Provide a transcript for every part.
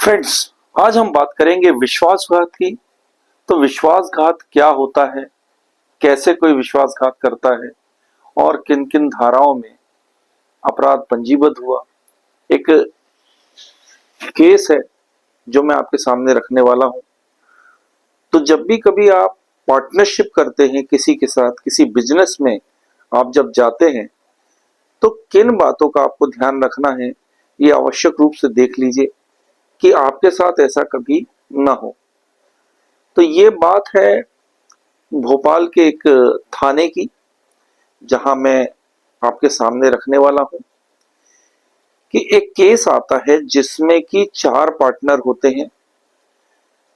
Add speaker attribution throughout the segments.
Speaker 1: Friends, आज हम बात करेंगे विश्वासघात की। तो विश्वासघात क्या होता है, कैसे कोई विश्वासघात करता है और किन किन धाराओं में अपराध पंजीबद्ध हुआ। एक केस है जो मैं आपके सामने रखने वाला हूं। तो जब भी कभी आप पार्टनरशिप करते हैं किसी के साथ, किसी बिजनेस में आप जब जाते हैं, तो किन बातों का आपको ध्यान रखना है, ये आवश्यक रूप से देख लीजिए कि आपके साथ ऐसा कभी ना हो। तो ये बात है भोपाल के एक थाने की, जहां मैं आपके सामने रखने वाला हूं कि एक केस आता है जिसमें कि 4 पार्टनर होते हैं,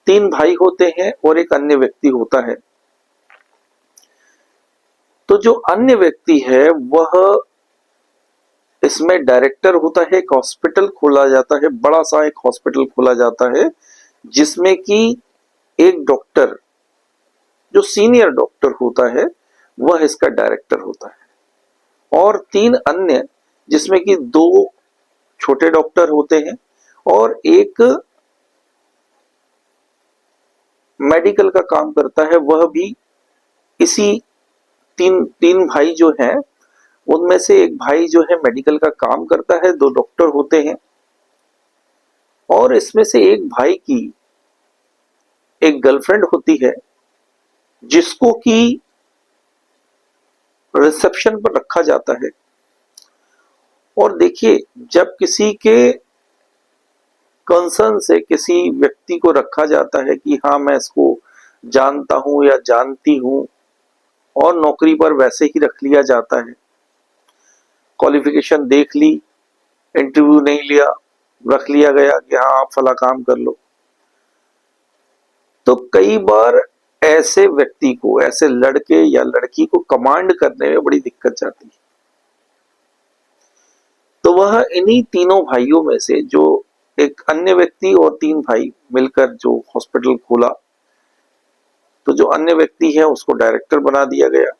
Speaker 1: 3 भाई होते हैं और एक अन्य व्यक्ति होता है। तो जो अन्य व्यक्ति है वह इसमें डायरेक्टर होता है। एक हॉस्पिटल खोला जाता है, बड़ा सा एक हॉस्पिटल खोला जाता है जिसमें कि एक डॉक्टर, जो सीनियर डॉक्टर होता है, वह इसका डायरेक्टर होता है और 3 अन्य, जिसमें कि 2 छोटे डॉक्टर होते हैं और एक मेडिकल का काम करता है, वह भी इसी तीन तीन भाई जो हैं उनमें से एक भाई जो है मेडिकल का काम करता है, 2 डॉक्टर होते हैं और इसमें से एक भाई की एक गर्लफ्रेंड होती है जिसको कि रिसेप्शन पर रखा जाता है। और देखिए, जब किसी के कंसर्न से किसी व्यक्ति को रखा जाता है कि हाँ मैं इसको जानता हूं या जानती हूं, और नौकरी पर वैसे ही रख लिया जाता है, क्वालिफिकेशन देख ली, इंटरव्यू नहीं लिया, रख लिया गया कि हाँ आप फला काम कर लो, तो कई बार ऐसे व्यक्ति को, ऐसे लड़के या लड़की को कमांड करने में बड़ी दिक्कत जाती है। तो वह इन्हीं तीनों भाइयों में से, जो एक अन्य व्यक्ति और 3 भाई मिलकर जो हॉस्पिटल खोला, तो जो अन्य व्यक्ति है उसको डायरेक्टर बना दिया गया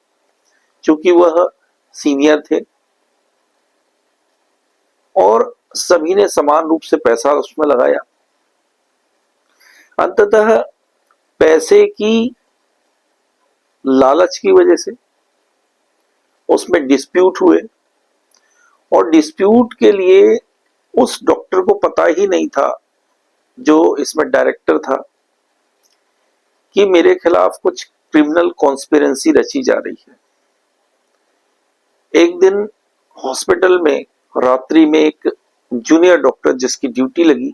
Speaker 1: क्योंकि वह सीनियर थे और सभी ने समान रूप से पैसा उसमें लगाया। अंततः पैसे की लालच की वजह से उसमें डिस्प्यूट हुए और डिस्प्यूट के लिए उस डॉक्टर को पता ही नहीं था, जो इसमें डायरेक्टर था, कि मेरे खिलाफ कुछ क्रिमिनल कॉन्स्पिरेंसी रची जा रही है। एक दिन हॉस्पिटल में रात्रि में एक जूनियर डॉक्टर जिसकी ड्यूटी लगी,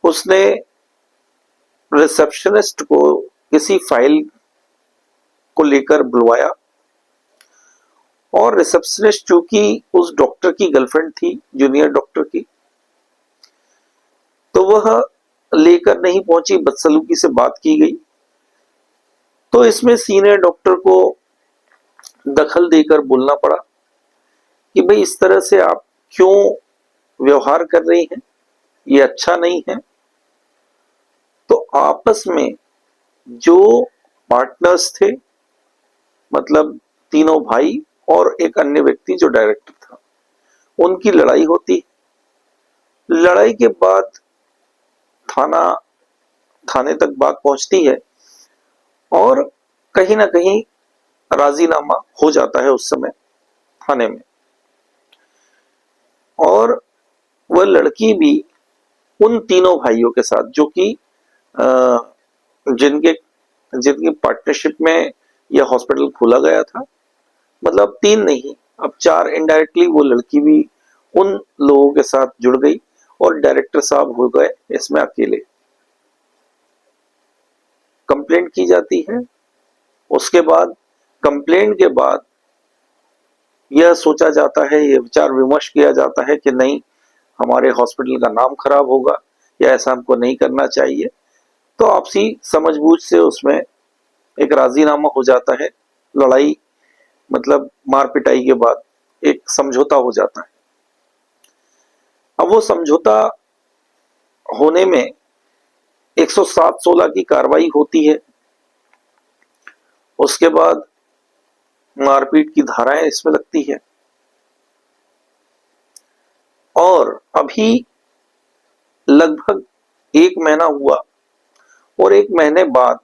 Speaker 1: उसने रिसेप्शनिस्ट को किसी फाइल को लेकर बुलवाया और रिसेप्शनिस्ट, चूंकि उस डॉक्टर की गर्लफ्रेंड थी, जूनियर डॉक्टर की, तो वह लेकर नहीं पहुंची, बदसलूकी से बात की गई। तो इसमें सीनियर डॉक्टर को दखल देकर बोलना पड़ा कि भाई इस तरह से आप क्यों व्यवहार कर रही हैं, ये अच्छा नहीं है। तो आपस में जो पार्टनर्स थे, मतलब तीनों भाई और एक अन्य व्यक्ति जो डायरेक्टर था, उनकी लड़ाई होती। लड़ाई के बाद थाने तक बात पहुंचती है और कहीं ना कहीं राजीनामा हो जाता है उस समय थाने में। और वह लड़की भी उन तीनों भाइयों के साथ, जो कि जिनके जिनकी पार्टनरशिप में यह हॉस्पिटल खोला गया था, मतलब 3 नहीं, अब 4, इनडायरेक्टली वो लड़की भी उन लोगों के साथ जुड़ गई और डायरेक्टर साहब हो गए इसमें अकेले। कंप्लेंट की जाती है। उसके बाद कंप्लेंट के बाद यह सोचा जाता है, यह विचार विमर्श किया जाता है कि नहीं, हमारे हॉस्पिटल का नाम खराब होगा या ऐसा हमको नहीं करना चाहिए। तो आपसी समझबूझ से उसमें एक राजीनामा हो जाता है। लड़ाई, मतलब मार पिटाई के बाद एक समझौता हो जाता है। अब वो समझौता होने में 107-16 की कार्रवाई होती है। उसके बाद मारपीट की धाराएं इसमें लगती है और अभी लगभग 1 महीना हुआ और 1 महीने बाद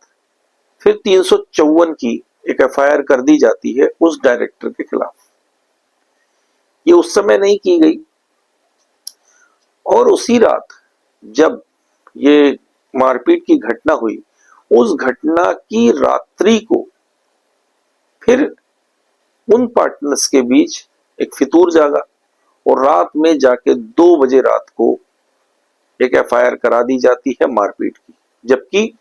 Speaker 1: फिर 354 की एक एफआईआर कर दी जाती है उस डायरेक्टर के खिलाफ। ये उस समय नहीं की गई और उसी रात जब ये मारपीट की घटना हुई, उस घटना की रात्रि को फिर उन पार्टनर्स के बीच एक फितूर जागा और रात में जाके 2 बजे रात को एक एफआईआर करा दी जाती है मारपीट की, जबकि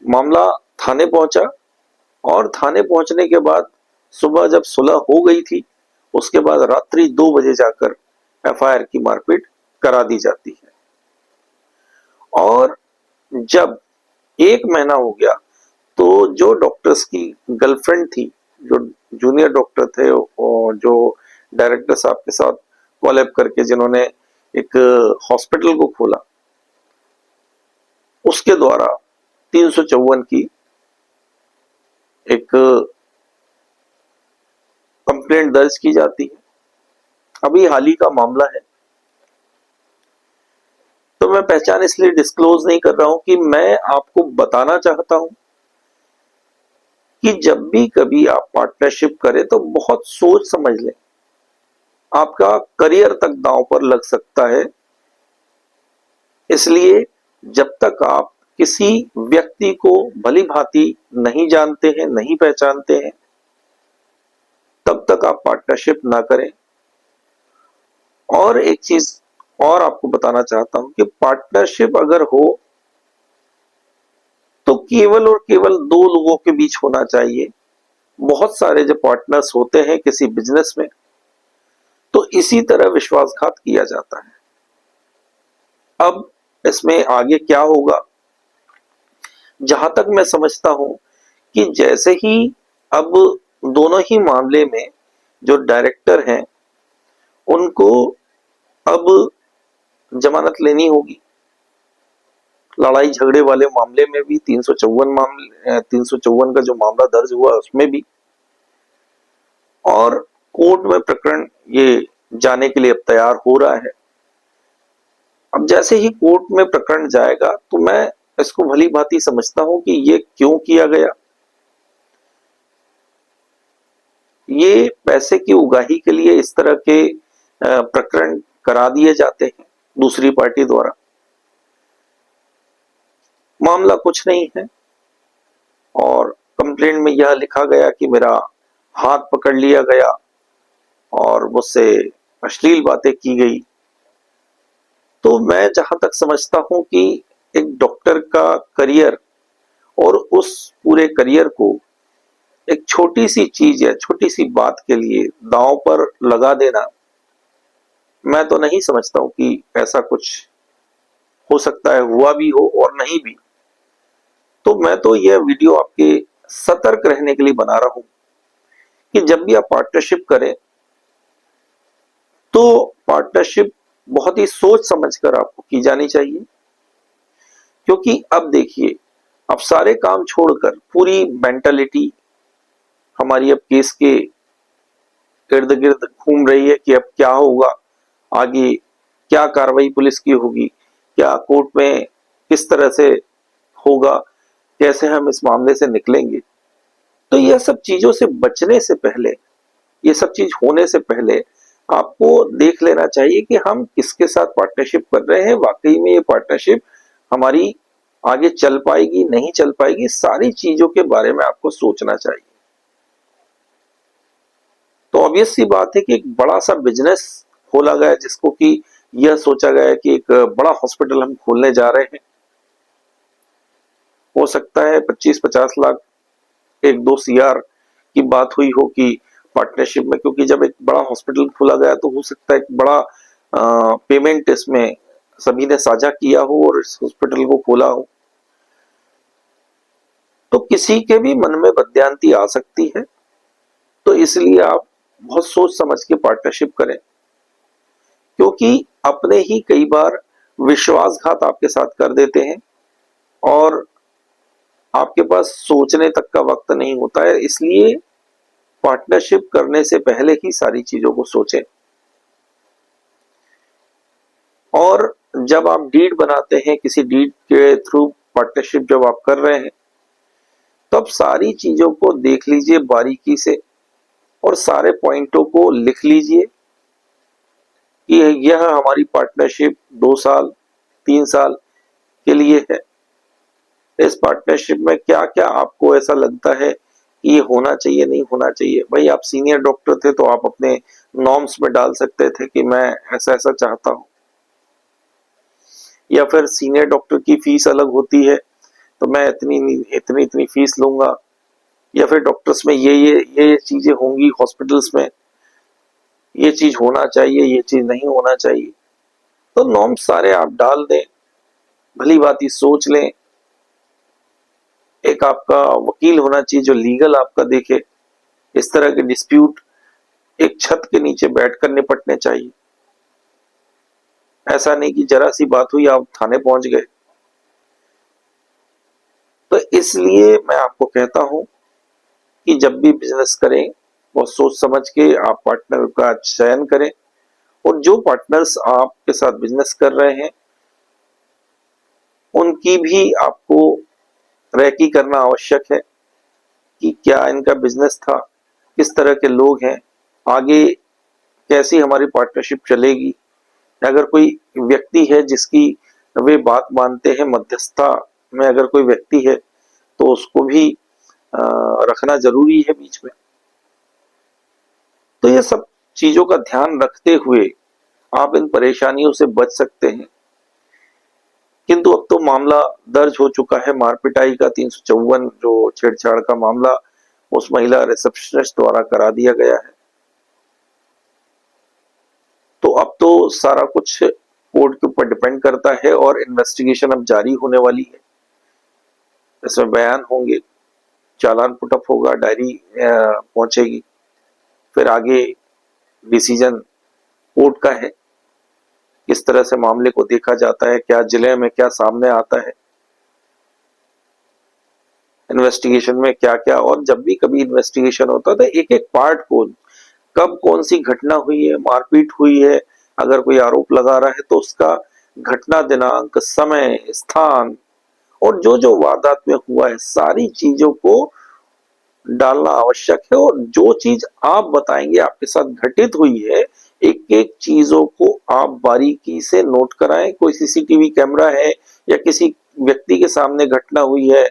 Speaker 1: मामला थाने पहुंचा और थाने पहुंचने के बाद सुबह जब सुलह हो गई थी, उसके बाद रात्रि 2 बजे जाकर एफआईआर की मारपीट करा दी जाती है। और जब 1 महीना हो गया तो जो डॉक्टर्स की गर्लफ्रेंड थी, जो जूनियर डॉक्टर थे और जो डायरेक्टर साहब के साथ कॉलैब करके जिन्होंने एक हॉस्पिटल को खोला, उसके द्वारा 354 की एक कंप्लेंट दर्ज की जाती है। अभी हाल ही का मामला है, तो मैं पहचान इसलिए डिस्क्लोज नहीं कर रहा हूं कि मैं आपको बताना चाहता हूं कि जब भी कभी आप पार्टनरशिप करें तो बहुत सोच समझ लें, आपका करियर तक दांव पर लग सकता है। इसलिए जब तक आप किसी व्यक्ति को भली भांति नहीं जानते हैं, नहीं पहचानते हैं, तब तक आप पार्टनरशिप ना करें। और एक चीज और आपको बताना चाहता हूं कि पार्टनरशिप अगर हो तो केवल और केवल 2 लोगों के बीच होना चाहिए। बहुत सारे जो पार्टनर्स होते हैं किसी बिजनेस में, तो इसी तरह विश्वासघात किया जाता है। अब इसमें आगे क्या होगा, जहां तक मैं समझता हूं कि जैसे ही अब दोनों ही मामले में जो डायरेक्टर हैं उनको अब जमानत लेनी होगी। लड़ाई झगड़े वाले मामले में भी 354 का जो मामला दर्ज हुआ उसमें भी, और कोर्ट में प्रकरण ये जाने के लिए अब तैयार हो रहा है। अब जैसे ही कोर्ट में प्रकरण जाएगा तो मैं इसको भली भांति समझता हूं कि ये क्यों किया गया। ये पैसे की उगाही के लिए इस तरह के प्रकरण करा दिए जाते हैं दूसरी पार्टी द्वारा। मामला कुछ नहीं है और कंप्लेंट में यह लिखा गया कि मेरा हाथ पकड़ लिया गया और मुझसे अश्लील बातें की गई। तो मैं जहां तक समझता हूं कि एक डॉक्टर का करियर और उस पूरे करियर को एक छोटी सी चीज या छोटी सी बात के लिए दांव पर लगा देना, मैं तो नहीं समझता हूं कि ऐसा कुछ हो सकता है, हुआ भी हो और नहीं भी। तो मैं तो यह वीडियो आपके सतर्क रहने के लिए बना रहा हूं कि जब भी आप पार्टनरशिप करें तो पार्टनरशिप बहुत ही सोच समझकर आपको की जानी चाहिए। क्योंकि अब देखिए, अब सारे काम छोड़कर पूरी मेंटालिटी हमारी अब केस के इर्द गिर्द घूम रही है कि अब क्या होगा आगे, क्या कार्रवाई पुलिस की होगी, क्या कोर्ट में किस तरह से होगा, कैसे हम इस मामले से निकलेंगे। तो यह सब चीजों से बचने से पहले, ये सब चीज होने से पहले आपको देख लेना चाहिए कि हम किसके साथ पार्टनरशिप कर रहे हैं, वाकई में ये पार्टनरशिप हमारी आगे चल पाएगी नहीं चल पाएगी, सारी चीजों के बारे में आपको सोचना चाहिए। तो ऑब्वियस सी बात है कि एक बड़ा सा बिजनेस खोला गया जिसको कि यह सोचा गया कि एक बड़ा हॉस्पिटल हम खोलने जा रहे हैं। हो सकता है 25-50 लाख 1-2 CR की बात हुई हो कि पार्टनरशिप में, क्योंकि जब एक बड़ा हॉस्पिटल खोला गया तो हो सकता है एक बड़ा पेमेंट इसमें सभी ने साझा किया हो और इस हॉस्पिटल को खोला हो। तो किसी के भी मन में बदयांती आ सकती है, तो इसलिए आप बहुत सोच समझ के पार्टनरशिप करें, क्योंकि अपने ही कई बार विश्वासघात आपके साथ कर देते हैं और आपके पास सोचने तक का वक्त नहीं होता है। इसलिए पार्टनरशिप करने से पहले ही सारी चीजों को सोचें। और जब आप डीड बनाते हैं, किसी डीड के थ्रू पार्टनरशिप जब आप कर रहे हैं, तब सारी चीजों को देख लीजिए बारीकी से और सारे पॉइंटों को लिख लीजिए कि यह हमारी पार्टनरशिप 2 साल 3 साल के लिए है। इस पार्टनरशिप में क्या क्या आपको ऐसा लगता है कि ये होना चाहिए, नहीं होना चाहिए। भाई आप सीनियर डॉक्टर थे तो आप अपने नॉर्म्स में डाल सकते थे कि मैं ऐसा ऐसा चाहता हूं, या फिर सीनियर डॉक्टर की फीस अलग होती है तो मैं इतनी इतनी इतनी फीस लूंगा, या फिर डॉक्टर्स में ये चीजें होंगी, हॉस्पिटल्स में ये चीज होना चाहिए, ये चीज नहीं होना चाहिए। तो नॉर्म्स सारे आप डाल दें, भली बात ही सोच लें। एक आपका वकील होना चाहिए जो लीगल आपका देखे। इस तरह के डिस्प्यूट एक छत के नीचे बैठकर निपटने चाहिए। ऐसा नहीं कि जरा सी बात हुई आप थाने पहुंच गए। तो इसलिए मैं आपको कहता हूं कि जब भी बिजनेस करें बहुत सोच समझ के आप पार्टनर का चयन करें, और जो पार्टनर्स आपके साथ बिजनेस कर रहे हैं उनकी भी आपको रेकी करना आवश्यक है कि क्या इनका बिजनेस था, किस तरह के लोग हैं, आगे कैसी हमारी पार्टनरशिप चलेगी। अगर कोई व्यक्ति है जिसकी वे बात मानते हैं, मध्यस्थता में अगर कोई व्यक्ति है तो उसको भी रखना जरूरी है बीच में। तो ये सब चीजों का ध्यान रखते हुए आप इन परेशानियों से बच सकते हैं। किंतु अब तो मामला दर्ज हो चुका है मारपिटाई का, 354 जो छेड़छाड़ का मामला उस महिला रिसेप्शनिस्ट द्वारा करा दिया गया है। तो अब तो सारा कुछ कोर्ट के ऊपर डिपेंड करता है और इन्वेस्टिगेशन अब जारी होने वाली है। इसमें बयान होंगे, चालान पुटअप होगा, डायरी पहुंचेगी, फिर आगे डिसीजन कोर्ट का है। किस तरह से मामले को देखा जाता है, क्या जिले में क्या सामने आता है, इन्वेस्टिगेशन में क्या क्या। और जब भी कभी इन्वेस्टिगेशन होता है तो एक एक पार्ट को, कब कौन सी घटना हुई है, मारपीट हुई है, अगर कोई आरोप लगा रहा है तो उसका घटना दिनांक, समय, स्थान और जो जो वारदात में हुआ है सारी चीजों को डालना आवश्यक है। और जो चीज आप बताएंगे आपके साथ घटित हुई है, एक एक चीजों को आप बारीकी से नोट कराएं। कोई सीसीटीवी कैमरा है या किसी व्यक्ति के सामने घटना हुई है,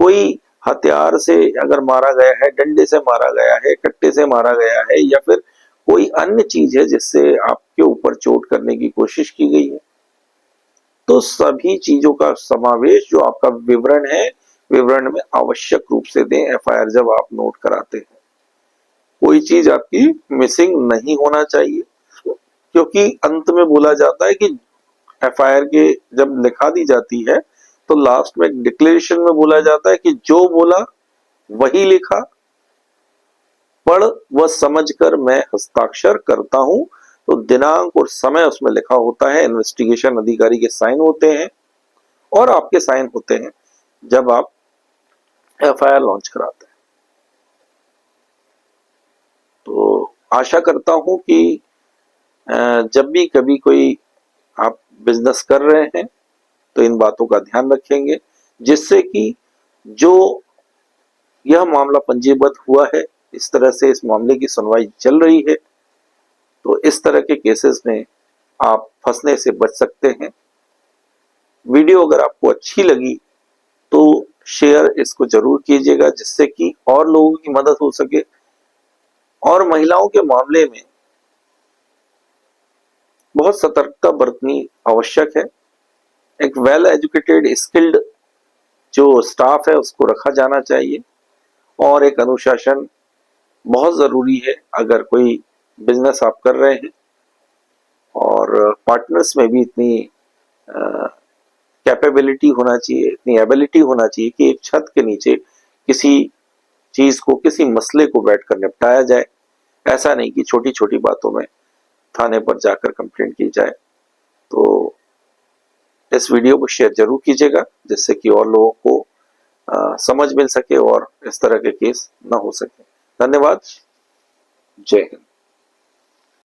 Speaker 1: कोई हथियार से अगर मारा गया है, डंडे से मारा गया है, कट्टे से मारा गया है, या फिर कोई अन्य चीज है जिससे आपके ऊपर चोट करने की कोशिश की गई है, तो सभी चीजों का समावेश जो आपका विवरण है, विवरण में आवश्यक रूप से दें एफआईआर जब आप नोट कराते हैं। कोई चीज आपकी मिसिंग नहीं होना चाहिए, क्योंकि अंत में बोला जाता है कि एफआईआर के जब लिखा दी जाती है तो लास्ट में एक डिक्लेरेशन में बोला जाता है कि जो बोला वही लिखा, पढ़ व समझकर मैं हस्ताक्षर करता हूं। तो दिनांक और समय उसमें लिखा होता है, इन्वेस्टिगेशन अधिकारी के साइन होते हैं और आपके साइन होते हैं जब आप एफआईआर लॉन्च कराते हैं। तो आशा करता हूं कि जब भी कभी कोई आप बिजनेस कर रहे हैं तो इन बातों का ध्यान रखेंगे, जिससे कि जो यह मामला पंजीबद्ध हुआ है, इस तरह से इस मामले की सुनवाई चल रही है, तो इस तरह के केसेस में आप फंसने से बच सकते हैं। वीडियो अगर आपको अच्छी लगी तो शेयर इसको जरूर कीजिएगा, जिससे कि और लोगों की मदद हो सके। और महिलाओं के मामले में बहुत सतर्कता बरतनी आवश्यक है। एक वेल एजुकेटेड स्किल्ड जो स्टाफ है उसको रखा जाना चाहिए, और एक अनुशासन बहुत जरूरी है अगर कोई बिजनेस आप कर रहे हैं। और पार्टनर्स में भी इतनी कैपेबिलिटी होना चाहिए, इतनी एबिलिटी होना चाहिए कि एक छत के नीचे किसी चीज को, किसी मसले को बैठकर निपटाया जाए। ऐसा नहीं कि छोटी छोटी बातों में थाने पर जाकर कंप्लेंट की जाए। तो इस वीडियो को शेयर जरूर कीजिएगा, जिससे कि और लोगों को समझ मिल सके और इस तरह के केस न हो सके। धन्यवाद। जय हिंद।